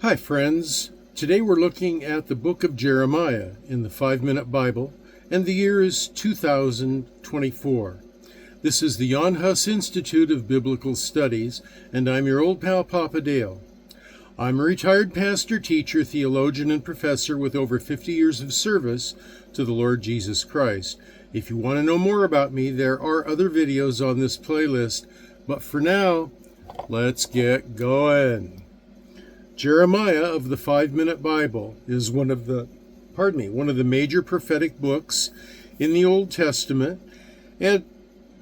Hi friends, today we're looking at the book of Jeremiah in the 5-Minute Bible, and the year is 2024. This is the Jan Hus Institute of Biblical Studies, and I'm your old pal PapaDale. I'm a retired pastor, teacher, theologian, and professor with over 50 years of service to the Lord Jesus Christ. If you want to know more about me, there are other videos on this playlist, but for now, let's get going. Jeremiah of the 5-Minute Bible is one of the major prophetic books in the Old Testament, and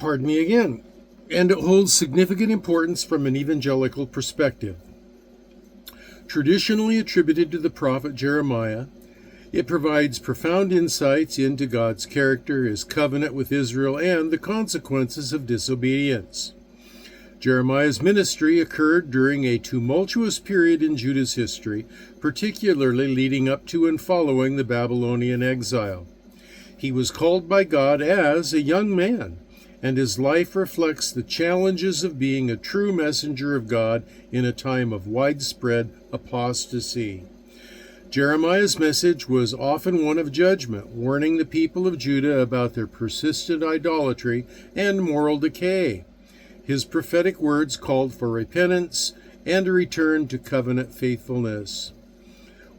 it holds significant importance from an evangelical perspective. Traditionally attributed to the prophet Jeremiah, it provides profound insights into God's character, his covenant with Israel, and the consequences of disobedience. Jeremiah's ministry occurred during a tumultuous period in Judah's history, particularly leading up to and following the Babylonian exile. He was called by God as a young man, and his life reflects the challenges of being a true messenger of God in a time of widespread apostasy. Jeremiah's message was often one of judgment, warning the people of Judah about their persistent idolatry and moral decay. His prophetic words called for repentance and a return to covenant faithfulness.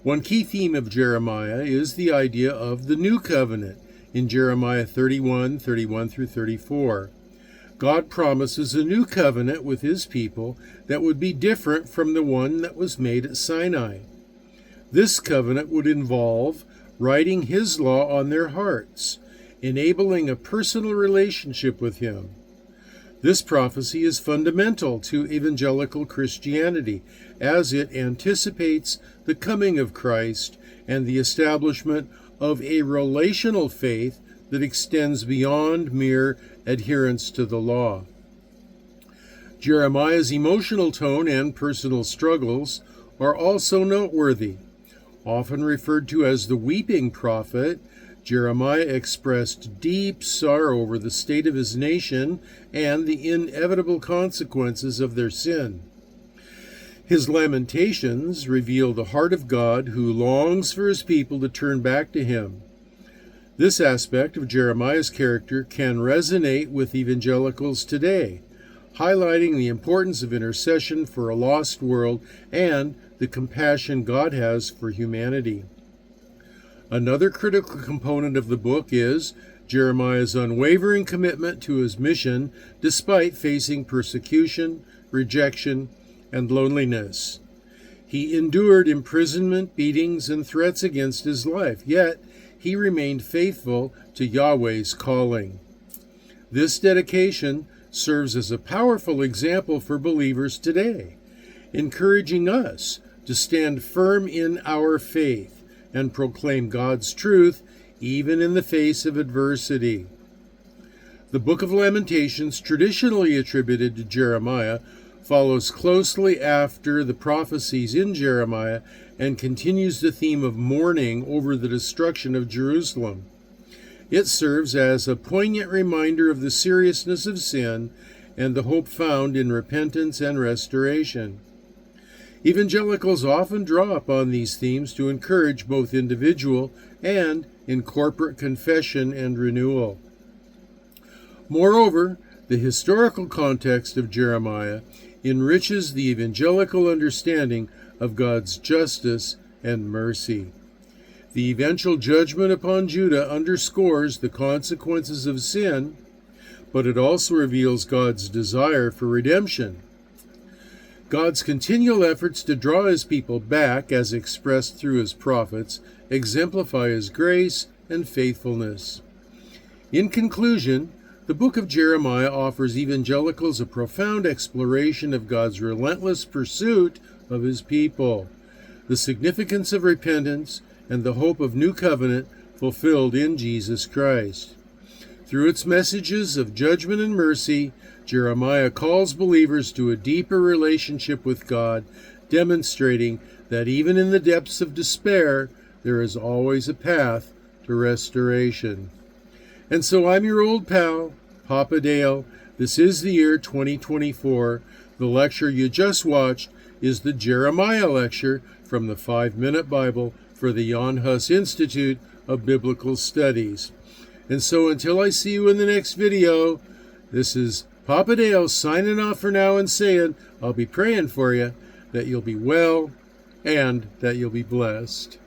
One key theme of Jeremiah is the idea of the new covenant in Jeremiah 31 through 34. God promises a new covenant with his people that would be different from the one that was made at Sinai. This covenant would involve writing his law on their hearts, enabling a personal relationship with him. This prophecy is fundamental to evangelical Christianity, as it anticipates the coming of Christ and the establishment of a relational faith that extends beyond mere adherence to the law. Jeremiah's emotional tone and personal struggles are also noteworthy. Often referred to as the weeping prophet, Jeremiah expressed deep sorrow over the state of his nation and the inevitable consequences of their sin. His lamentations reveal the heart of God, who longs for his people to turn back to him. This aspect of Jeremiah's character can resonate with evangelicals today, highlighting the importance of intercession for a lost world and the compassion God has for humanity. Another critical component of the book is Jeremiah's unwavering commitment to his mission despite facing persecution, rejection, and loneliness. He endured imprisonment, beatings, and threats against his life, yet he remained faithful to Yahweh's calling. This dedication serves as a powerful example for believers today, encouraging us to stand firm in our faith and proclaim God's truth even in the face of adversity. The Book of Lamentations, traditionally attributed to Jeremiah, follows closely after the prophecies in Jeremiah and continues the theme of mourning over the destruction of Jerusalem. It serves as a poignant reminder of the seriousness of sin and the hope found in repentance and restoration. Evangelicals often draw upon these themes to encourage both individual and in corporate confession and renewal. Moreover, the historical context of Jeremiah enriches the evangelical understanding of God's justice and mercy. The eventual judgment upon Judah underscores the consequences of sin, but it also reveals God's desire for redemption. God's continual efforts to draw his people back, as expressed through his prophets, exemplify his grace and faithfulness. In conclusion, the book of Jeremiah offers evangelicals a profound exploration of God's relentless pursuit of his people, the significance of repentance, and the hope of new covenant fulfilled in Jesus Christ. Through its messages of judgment and mercy, Jeremiah calls believers to a deeper relationship with God, demonstrating that even in the depths of despair, there is always a path to restoration. And so I'm your old pal, PapaDale. This is the year 2024. The lecture you just watched is the Jeremiah lecture from the 5-Minute Bible for the Jan Hus Institute of Biblical Studies. And so until I see you in the next video, this is PapaDale signing off for now and saying, I'll be praying for you, that you'll be well and that you'll be blessed.